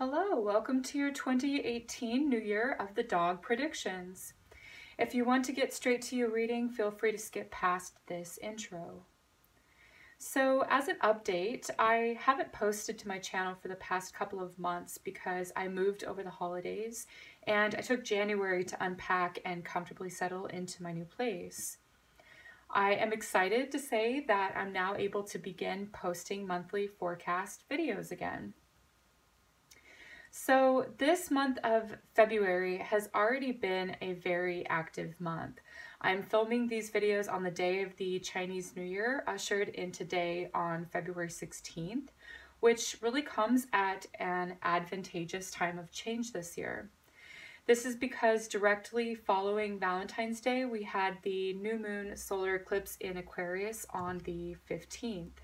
Hello, welcome to your 2018 New Year of the Dog predictions. If you want to get straight to your reading, feel free to skip past this intro. So as an update, I haven't posted to my channel for the past couple of months because I moved over the holidays and I took January to unpack and comfortably settle into my new place. I am excited to say that I'm now able to begin posting monthly forecast videos again. So this month of February has already been a very active month. I'm filming these videos on the day of the Chinese New Year, ushered in today on February 16th, which really comes at an advantageous time of change this year. This is because directly following Valentine's Day, we had the new moon solar eclipse in Aquarius on the 15th.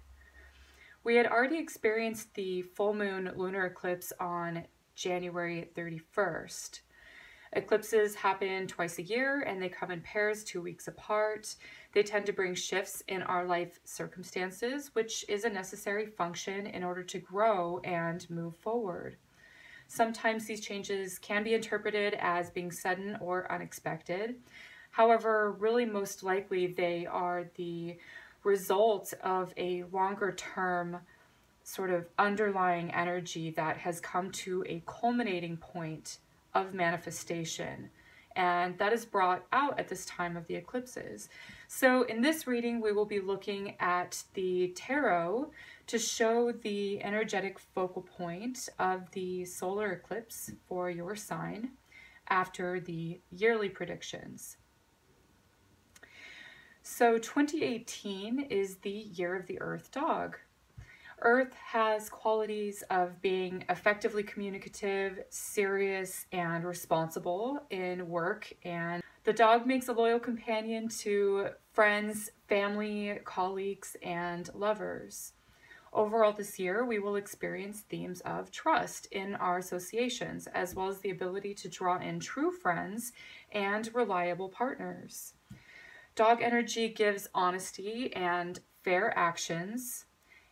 We had already experienced the full moon lunar eclipse on January 31st. Eclipses happen twice a year and they come in pairs 2 weeks apart. They tend to bring shifts in our life circumstances, which is a necessary function in order to grow and move forward. Sometimes these changes can be interpreted as being sudden or unexpected. However, really most likely they are the result of a longer term sort of underlying energy that has come to a culminating point of manifestation, and that is brought out at this time of the eclipses. So in this reading, we will be looking at the tarot to show the energetic focal point of the solar eclipse for your sign after the yearly predictions. So 2018 is the year of the Earth dog. Earth has qualities of being effectively communicative, serious, and responsible in work, and the dog makes a loyal companion to friends, family, colleagues, and lovers. Overall this year, we will experience themes of trust in our associations, as well as the ability to draw in true friends and reliable partners. Dog energy gives honesty and fair actions.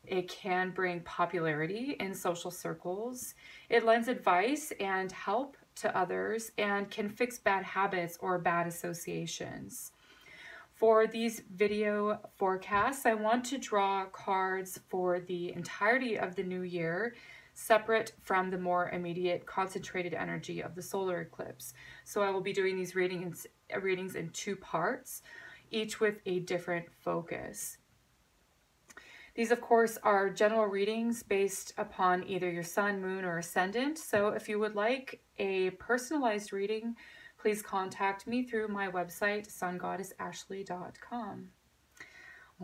It can bring popularity in social circles. It lends advice and help to others and can fix bad habits or bad associations. For these video forecasts, I want to draw cards for the entirety of the new year, separate from the more immediate concentrated energy of the solar eclipse. So I will be doing these readings in 2 parts, each with a different focus. These, of course, are general readings based upon either your sun, moon, or ascendant. So if you would like a personalized reading, please contact me through my website, SunGoddessAshley.com.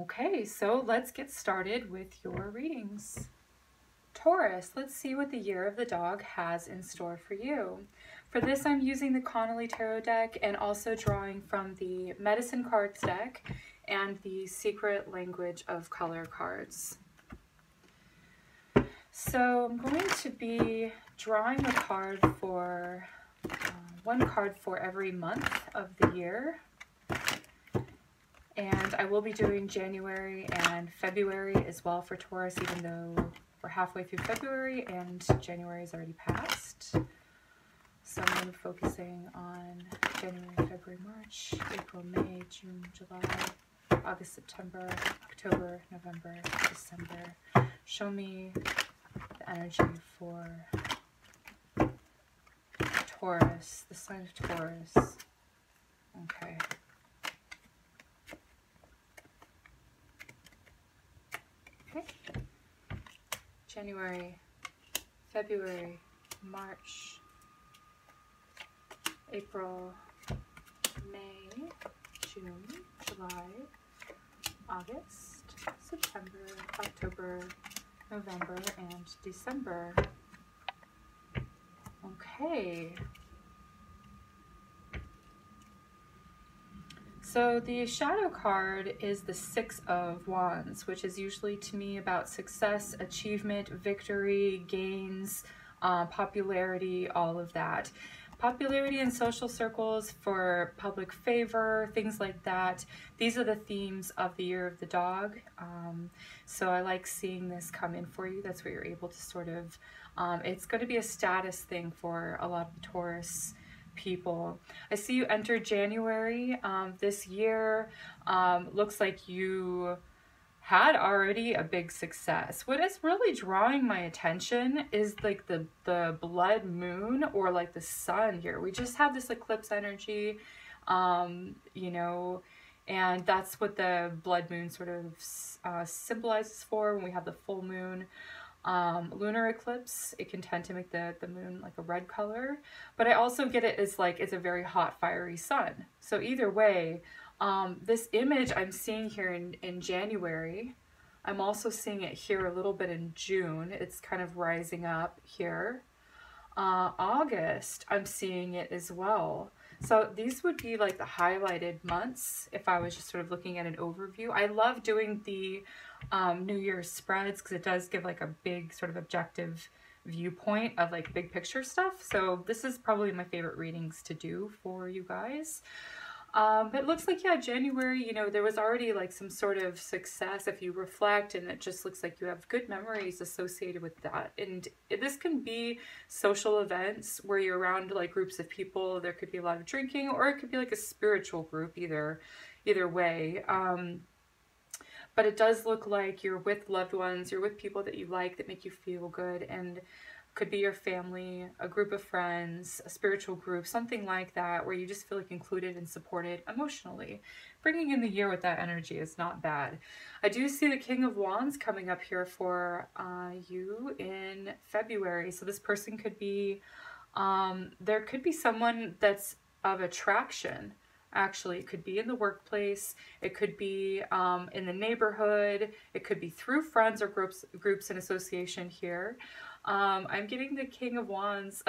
Okay, so let's get started with your readings. Taurus, let's see what the year of the dog has in store for you. For this, I'm using the Connolly Tarot deck and also drawing from the Medicine Cards deck and the Secret Language of Color cards. So I'm going to be drawing a card for, one card for every month of the year. And I will be doing January and February as well for Taurus, even though we're halfway through February and January has already passed. So I'm going to be focusing on January, February, March, April, May, June, July, August, September, October, November, December. Show me the energy for Taurus, the sign of Taurus. Okay. Okay. January, February, March, April, May, June, July, August, September, October, November, and December. Okay. So the shadow card is the 6 of Wands, which is usually to me about success, achievement, victory, gains, popularity, all of that. Popularity in social circles, for public favor, things like that. These are the themes of the year of the dog. So I like seeing this come in for you. That's where you're able to sort of It's going to be a status thing for a lot of Taurus people. I see you enter January this year. Looks like you had already a big success. What is really drawing my attention is like the blood moon or like the sun here. We just had this eclipse energy, you know, and that's what the blood moon sort of symbolizes for when we have the full moon. Lunar eclipse, it can tend to make the moon like a red color, but I also get it as like it's a very hot, fiery sun. So either way, this image I'm seeing here in January, I'm also seeing it here a little bit in June. It's kind of rising up here. August, I'm seeing it as well. So these would be like the highlighted months if I was just sort of looking at an overview. I love doing the New Year's spreads because it does give like a big sort of objective viewpoint of like big picture stuff. So this is probably my favorite readings to do for you guys. But it looks like, yeah, January, you know, there was already like some sort of success if you reflect, and it just looks like you have good memories associated with that. And this can be social events where you're around like groups of people. There could be a lot of drinking, or it could be like a spiritual group, either way. But it does look like you're with loved ones, you're with people that you like, that make you feel good, and could be your family, a group of friends, a spiritual group, something like that, where you just feel like included and supported emotionally. Bringing in the year with that energy is not bad. I do see the King of Wands coming up here for you in February. So this person could be, there could be someone that's of attraction. Actually, it could be in the workplace, it could be in the neighborhood, it could be through friends or groups and association here. I'm getting the King of Wands.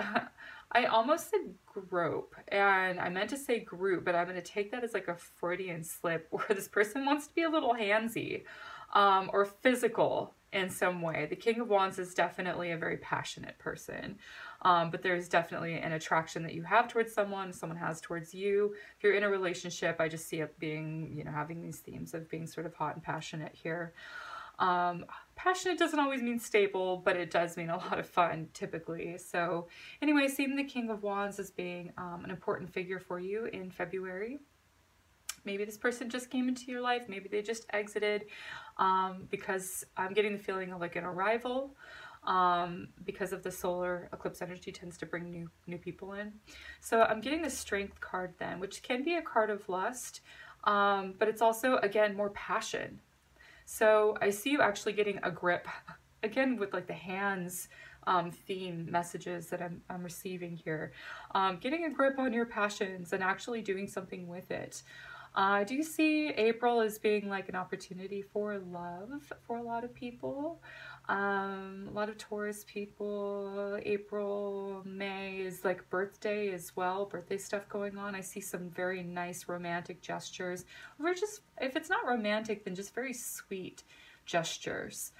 I almost said grope, and I meant to say group, but I'm going to take that as like a Freudian slip where this person wants to be a little handsy or physical in some way. The King of Wands is definitely a very passionate person, but there's definitely an attraction that you have towards someone has towards you. If you're in a relationship, I just see it being, you know, having these themes of being sort of hot and passionate here. Passionate doesn't always mean stable, but it does mean a lot of fun typically. So anyway, seeing the King of Wands as being an important figure for you in February. Maybe this person just came into your life, maybe they just exited, because I'm getting the feeling of like an arrival, because of the solar eclipse energy tends to bring new people in. So I'm getting the Strength card then, which can be a card of lust, but it's also, again, more passion. So I see you actually getting a grip, again, with like the hands theme messages that I'm receiving here. Getting a grip on your passions and actually doing something with it. I do see April as being like an opportunity for love for a lot of people. A lot of Taurus people. April, May is like birthday as well, birthday stuff going on. I see some very nice romantic gestures, or just, if it's not romantic, then just very sweet gestures.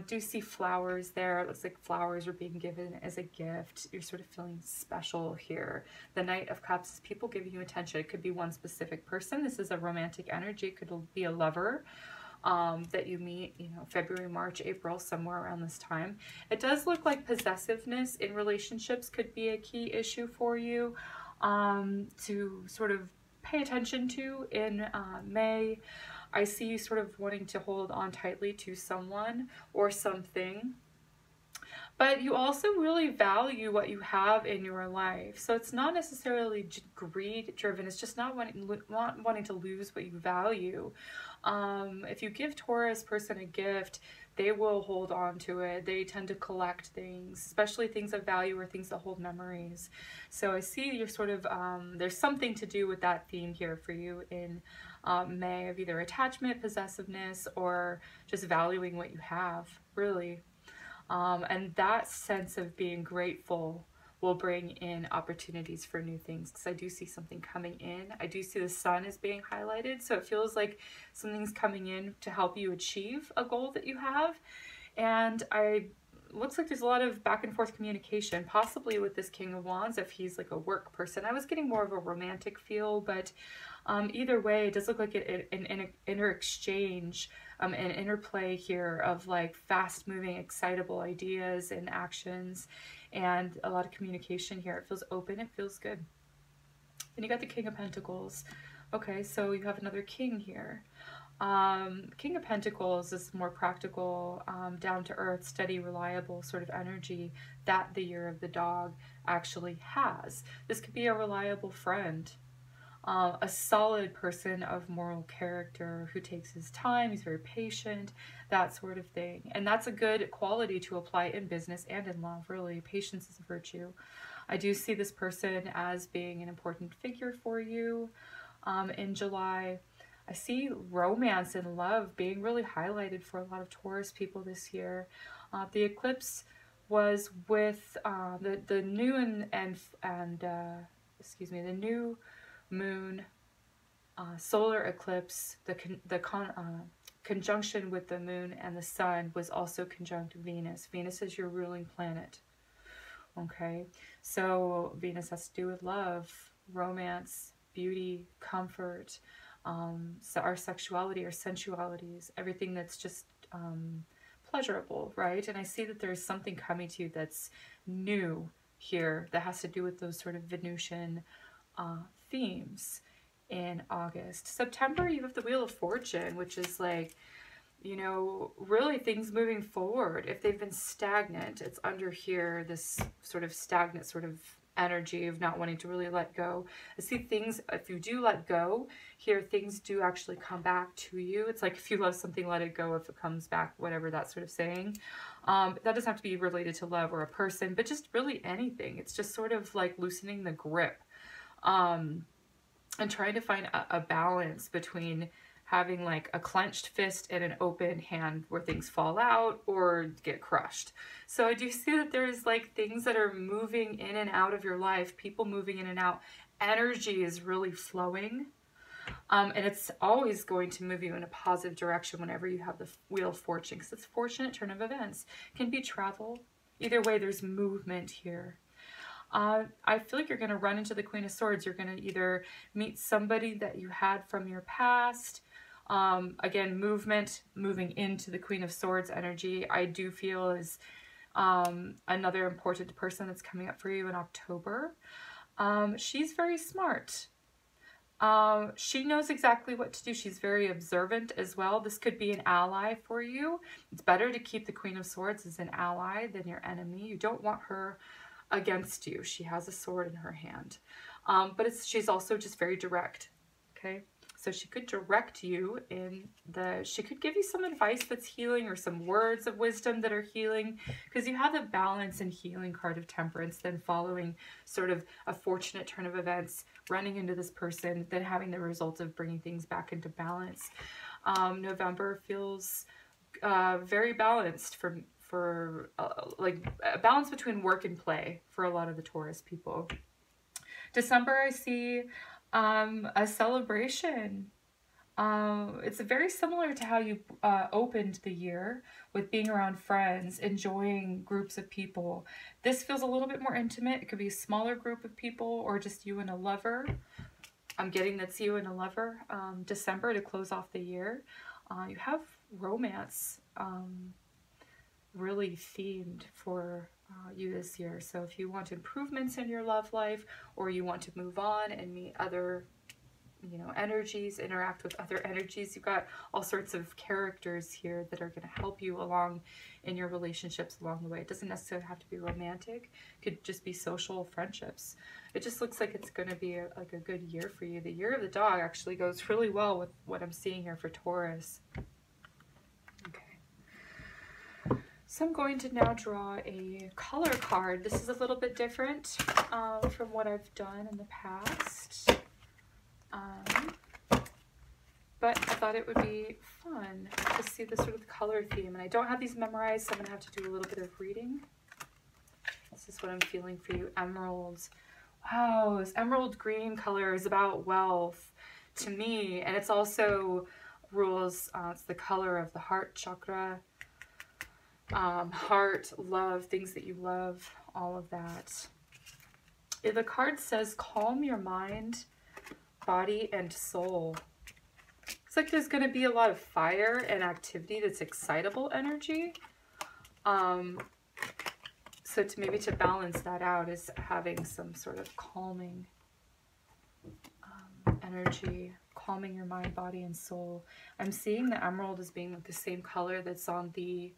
Do see flowers there. It looks like flowers are being given as a gift. You're sort of feeling special here. The Knight of Cups is people giving you attention. It could be one specific person. This is a romantic energy. It could be a lover that you meet, you know, February, March, April, somewhere around this time. It does look like possessiveness in relationships could be a key issue for you to sort of pay attention to in May. I see you sort of wanting to hold on tightly to someone or something, but you also really value what you have in your life. So it's not necessarily greed driven. It's just not wanting to lose what you value. If you give Taurus person a gift, they will hold on to it. They tend to collect things, especially things of value or things that hold memories. So I see you're sort of, there's something to do with that theme here for you in May, of either attachment, possessiveness, or just valuing what you have, really. And that sense of being grateful will bring in opportunities for new things, because I do see something coming in. I do see the sun is being highlighted, so it feels like something's coming in to help you achieve a goal that you have. And I looks like there's a lot of back and forth communication, possibly with this King of Wands if he's like a work person. I was getting more of a romantic feel, but either way, it does look like an inner exchange, an interplay here of like fast moving, excitable ideas and actions, and a lot of communication here. It feels open, it feels good. Then you got the King of Pentacles. Okay, so you have another king here. King of Pentacles is more practical, down to earth, steady, reliable sort of energy that the Year of the Dog actually has. This could be a reliable friend, a solid person of moral character who takes his time, he's very patient, that sort of thing. And that's a good quality to apply in business and in love, really. Patience is a virtue. I do see this person as being an important figure for you in July. I see romance and love being really highlighted for a lot of Taurus people this year. The eclipse was with the new the new moon solar eclipse. The conjunction with the moon and the sun was also conjunct Venus. Venus is your ruling planet. Okay, so Venus has to do with love, romance, beauty, comfort. So our sexuality, our sensualities, everything that's just pleasurable, right? And I see that there's something coming to you that's new here that has to do with those sort of Venusian themes in August. September, you have the Wheel of Fortune, which is like, you know, really things moving forward. If they've been stagnant, it's under here, this sort of stagnant sort of energy of not wanting to really let go. I see things, if you do let go here, things do actually come back to you. It's like if you love something, let it go. If it comes back, whatever that sort of saying. That doesn't have to be related to love or a person, but just really anything. It's just sort of like loosening the grip, and trying to find a balance between having like a clenched fist and an open hand where things fall out or get crushed. So I do see that there's like things that are moving in and out of your life, people moving in and out. Energy is really flowing. And it's always going to move you in a positive direction whenever you have the Wheel of Fortune, because it's a fortunate turn of events. It can be travel. Either way, there's movement here. I feel like you're going to run into the Queen of Swords. You're going to either meet somebody that you had from your past. Again, moving into the Queen of Swords energy, I do feel is another important person that's coming up for you in October. She's very smart. She knows exactly what to do. She's very observant as well. This could be an ally for you. It's better to keep the Queen of Swords as an ally than your enemy. You don't want her against you. She has a sword in her hand. But she's also just very direct. Okay. So she could direct you she could give you some advice that's healing or some words of wisdom that are healing, because you have the balance and healing card of Temperance, then following sort of a fortunate turn of events, running into this person, then having the result of bringing things back into balance. November feels very balanced for like a balance between work and play for a lot of the Taurus people. December, I see a celebration. It's very similar to how you opened the year with being around friends, enjoying groups of people. This feels a little bit more intimate. It could be a smaller group of people or just you and a lover. I'm getting that's you and a lover. December to close off the year. You have romance really themed for you this year. So if you want improvements in your love life, or you want to move on and meet other, you know, energies, interact with other energies, you've got all sorts of characters here that are going to help you along in your relationships along the way. It doesn't necessarily have to be romantic. It could just be social friendships. It just looks like it's going to be like a good year for you. The Year of the Dog actually goes really well with what I'm seeing here for Taurus. So I'm going to now draw a color card. This is a little bit different from what I've done in the past. But I thought it would be fun to see the sort of color theme. And I don't have these memorized, so I'm going to have to do a little bit of reading. This is what I'm feeling for you. Emeralds. Wow, this emerald green color is about wealth to me. And it's also rules, it's the color of the heart chakra. heart, love, things that you love, all of that. The card says, calm your mind, body, and soul. Looks like there's going to be a lot of fire and activity that's excitable energy. So maybe to balance that out is having some sort of calming energy, calming your mind, body, and soul. I'm seeing the emerald as being the same color that's on the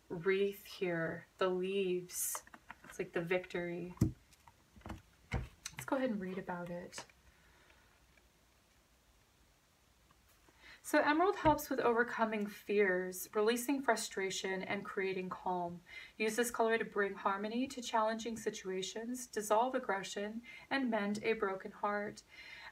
wreath here, the leaves. It's like the victory. Let's go ahead and read about it. So emerald helps with overcoming fears, releasing frustration, and creating calm. Use this color to bring harmony to challenging situations, dissolve aggression, and mend a broken heart.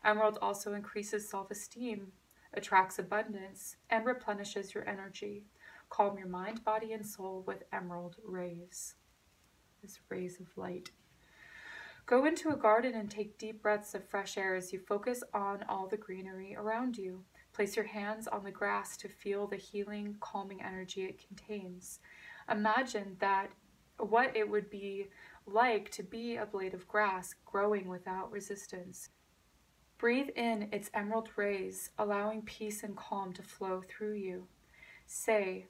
Emerald also increases self-esteem, attracts abundance, and replenishes your energy. Calm your mind, body, and soul with emerald rays. This rays of light. Go into a garden and take deep breaths of fresh air as you focus on all the greenery around you. Place your hands on the grass to feel the healing, calming energy it contains. Imagine what it would be like to be a blade of grass growing without resistance. Breathe in its emerald rays, allowing peace and calm to flow through you. Say,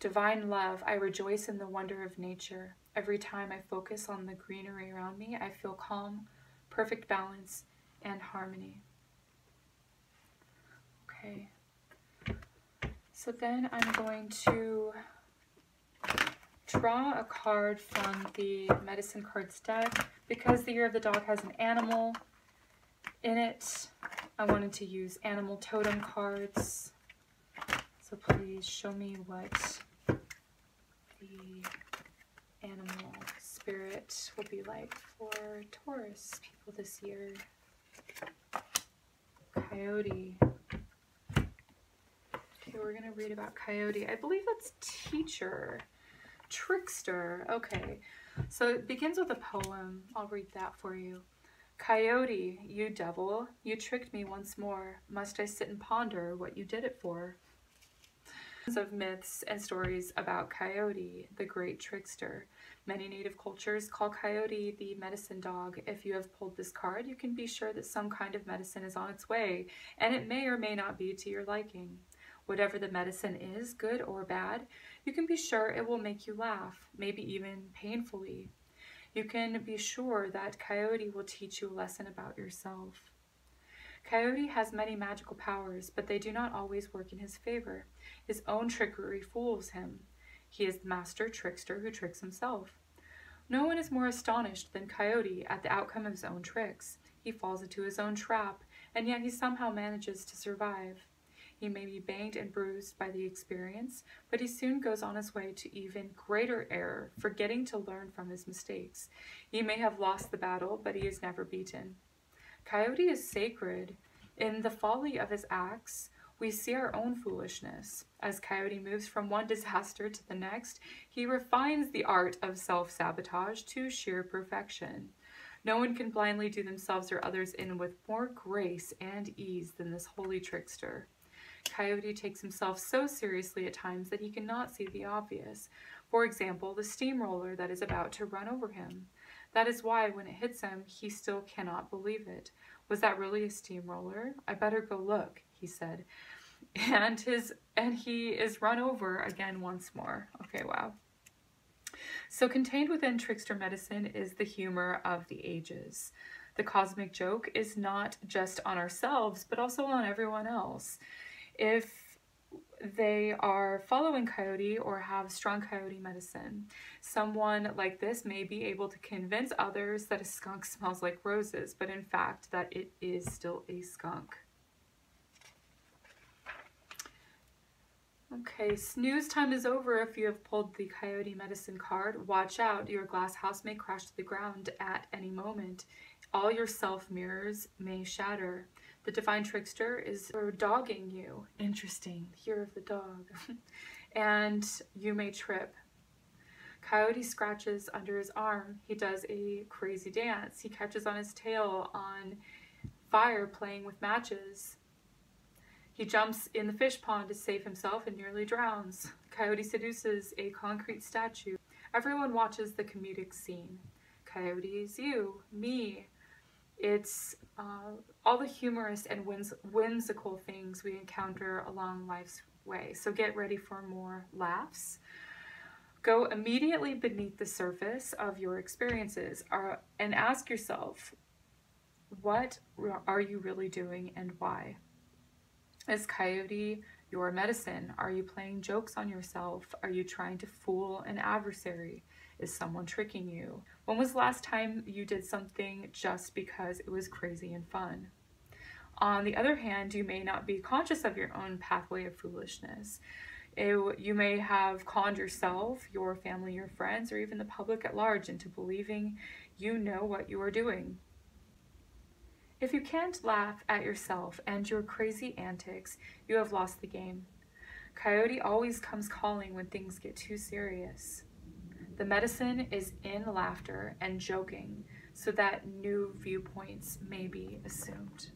divine love, I rejoice in the wonder of nature. Every time I focus on the greenery around me, I feel calm, perfect balance, and harmony. Okay, so then I'm going to draw a card from the Medicine Cards deck. Because the Year of the Dog has an animal in it, I wanted to use animal totem cards. So please show me what the animal spirit will be like for Taurus people this year. Coyote. Okay, we're going to read about Coyote. I believe that's teacher. Trickster. Okay, so it begins with a poem. I'll read that for you. Coyote, you devil, you tricked me once more. Must I sit and ponder what you did it for? Of myths and stories about Coyote, the great trickster. Many native cultures call Coyote the medicine dog. If you have pulled this card, you can be sure that some kind of medicine is on its way, and it may or may not be to your liking. Whatever the medicine is, good or bad, you can be sure it will make you laugh, maybe even painfully. You can be sure that Coyote will teach you a lesson about yourself. Coyote has many magical powers, but they do not always work in his favor. His own trickery fools him. He is the master trickster who tricks himself. No one is more astonished than Coyote at the outcome of his own tricks. He falls into his own trap, and yet he somehow manages to survive. He may be banged and bruised by the experience, but he soon goes on his way to even greater error, forgetting to learn from his mistakes. He may have lost the battle, but he is never beaten. Coyote is sacred. In the folly of his acts, we see our own foolishness. As Coyote moves from one disaster to the next, he refines the art of self-sabotage to sheer perfection. No one can blindly do themselves or others in with more grace and ease than this holy trickster. Coyote takes himself so seriously at times that he cannot see the obvious. For example, the steamroller that is about to run over him. That is why when it hits him, he still cannot believe it. Was that really a steamroller? I better go look, he said. And he is run over again once more. Okay, wow. So contained within trickster medicine is the humor of the ages. The cosmic joke is not just on ourselves, but also on everyone else. If they are following Coyote or have strong Coyote medicine, someone like this may be able to convince others that a skunk smells like roses, but in fact that it is still a skunk. Okay, snooze time is over if you have pulled the Coyote medicine card. Watch out, your glass house may crash to the ground at any moment. All your self mirrors may shatter. The divine trickster is dogging you. Interesting, Year of the Dog. And you may trip. Coyote scratches under his arm. He does a crazy dance. He catches on his tail on fire playing with matches. He jumps in the fish pond to save himself and nearly drowns. Coyote seduces a concrete statue. Everyone watches the comedic scene. Coyotes, you, me. It's all the humorous and whimsical things we encounter along life's way. So get ready for more laughs. Go immediately beneath the surface of your experiences and ask yourself, what are you really doing and why? Is Coyote your medicine? Are you playing jokes on yourself? Are you trying to fool an adversary? Is someone tricking you? When was the last time you did something just because it was crazy and fun? On the other hand, you may not be conscious of your own pathway of foolishness. You may have conned yourself, your family, your friends, or even the public at large into believing you know what you are doing. If you can't laugh at yourself and your crazy antics, you have lost the game. Coyote always comes calling when things get too serious. The medicine is in laughter and joking so that new viewpoints may be assumed.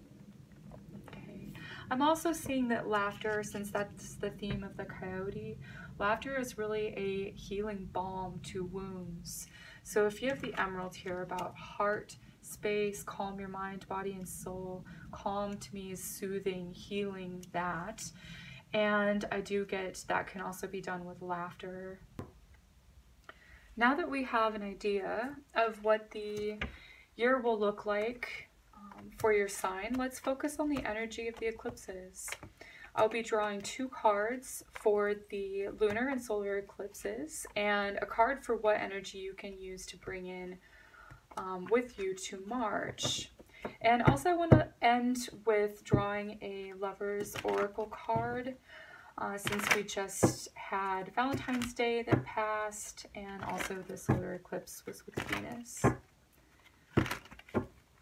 Okay. I'm also seeing that laughter, since that's the theme of the coyote, laughter is really a healing balm to wounds. So if you have the emerald here about heart, space, calm your mind, body, and soul, calm to me is soothing, healing that. And I do get that can also be done with laughter. Now that we have an idea of what the year will look like for your sign, let's focus on the energy of the eclipses. I'll be drawing 2 cards for the lunar and solar eclipses and a card for what energy you can use to bring in with you to March. And also I want to end with drawing a Lover's Oracle card since we just had Valentine's Day that passed, and also the solar eclipse was with Venus.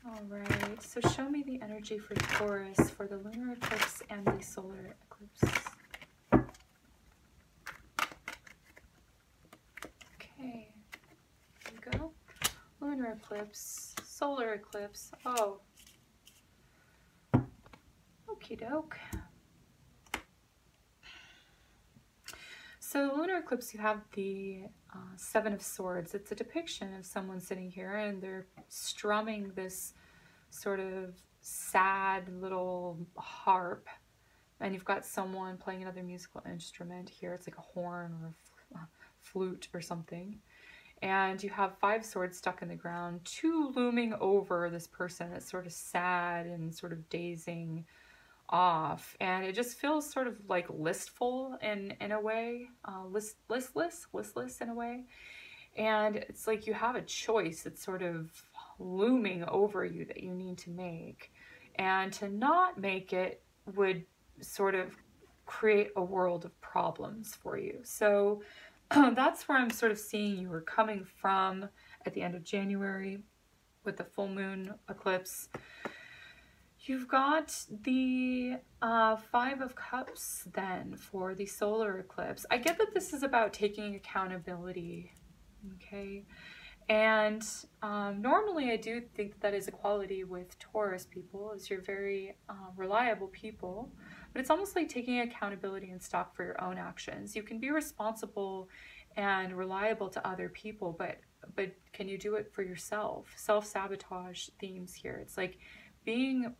Alright, so show me the energy for Taurus for the lunar eclipse and the solar eclipse. Okay, here we go. Lunar eclipse, solar eclipse. Oh, okie doke. So the lunar eclipse, you have the 7 of Swords. It's a depiction of someone sitting here and they're strumming this sort of sad little harp. And you've got someone playing another musical instrument here. It's like a horn or a flute or something. And you have 5 swords stuck in the ground, 2 looming over this person that's sort of sad and sort of dazing off, and it just feels sort of like listful in a way, listless in a way. And it's like you have a choice that's sort of looming over you that you need to make, and to not make it would sort of create a world of problems for you. So that's where I'm sort of seeing you were coming from at the end of January with the full moon eclipse. You've got the 5 of Cups then for the solar eclipse. I get that this is about taking accountability, okay? And normally I do think that is a quality with Taurus people, is you're very reliable people, but it's almost like taking accountability and stock for your own actions. You can be responsible and reliable to other people, but can you do it for yourself? Self-sabotage themes here. It's like being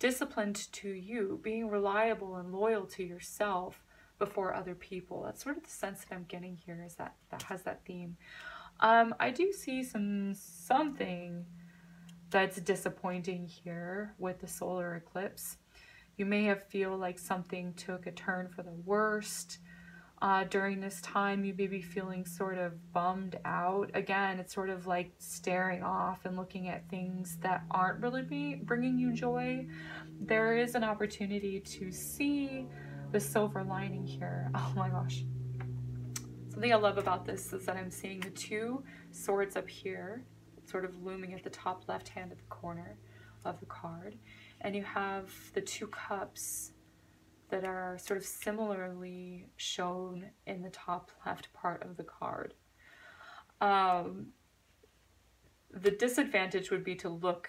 disciplined to you, being reliable and loyal to yourself before other people. That's sort of the sense that I'm getting here, is that has that theme. I do see something that's disappointing here with the solar eclipse. You may feel like something took a turn for the worst. During this time, you may be feeling sort of bummed out. Again, it's sort of like staring off and looking at things that aren't really bringing you joy. There is an opportunity to see the silver lining here. Oh my gosh. Something I love about this is that I'm seeing the 2 swords up here, sort of looming at the top left hand at the corner of the card. And you have the 2 cups that are sort of similarly shown in the top left part of the card. The disadvantage would be to look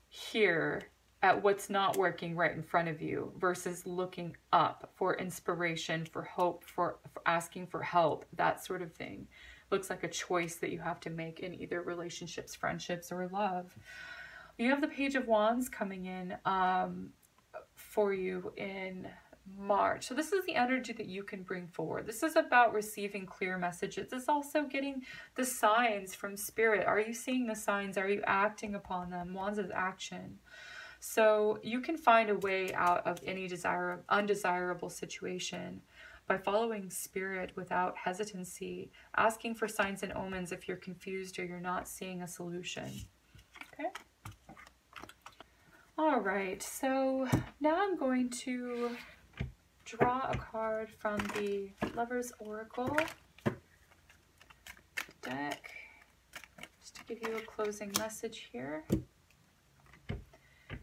here at what's not working right in front of you versus looking up for inspiration, for hope, for asking for help, that sort of thing. Looks like a choice that you have to make in either relationships, friendships, or love. You have the Page of Wands coming in for you in March. So this is the energy that you can bring forward. This is about receiving clear messages. It's also getting the signs from Spirit. Are you seeing the signs? Are you acting upon them? Wands is action. So you can find a way out of any undesirable situation by following Spirit without hesitancy, asking for signs and omens if you're confused or you're not seeing a solution. Okay? All right, so now I'm going to draw a card from the Lover's Oracle deck, just to give you a closing message here.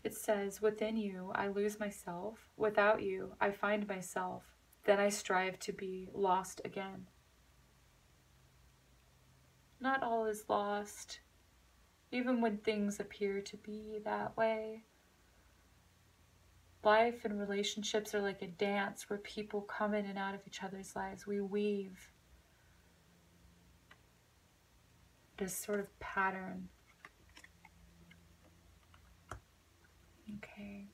It says, within you, I lose myself. Without you, I find myself. Then I strive to be lost again. Not all is lost, even when things appear to be that way. Life and relationships are like a dance where people come in and out of each other's lives. We weave this sort of pattern. Okay.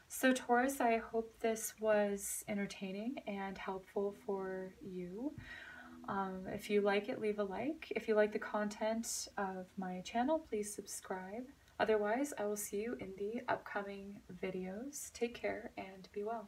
So Taurus, I hope this was entertaining and helpful for you. If you like it, leave a like. If you like the content of my channel, please subscribe. Otherwise, I will see you in the upcoming videos. Take care and be well.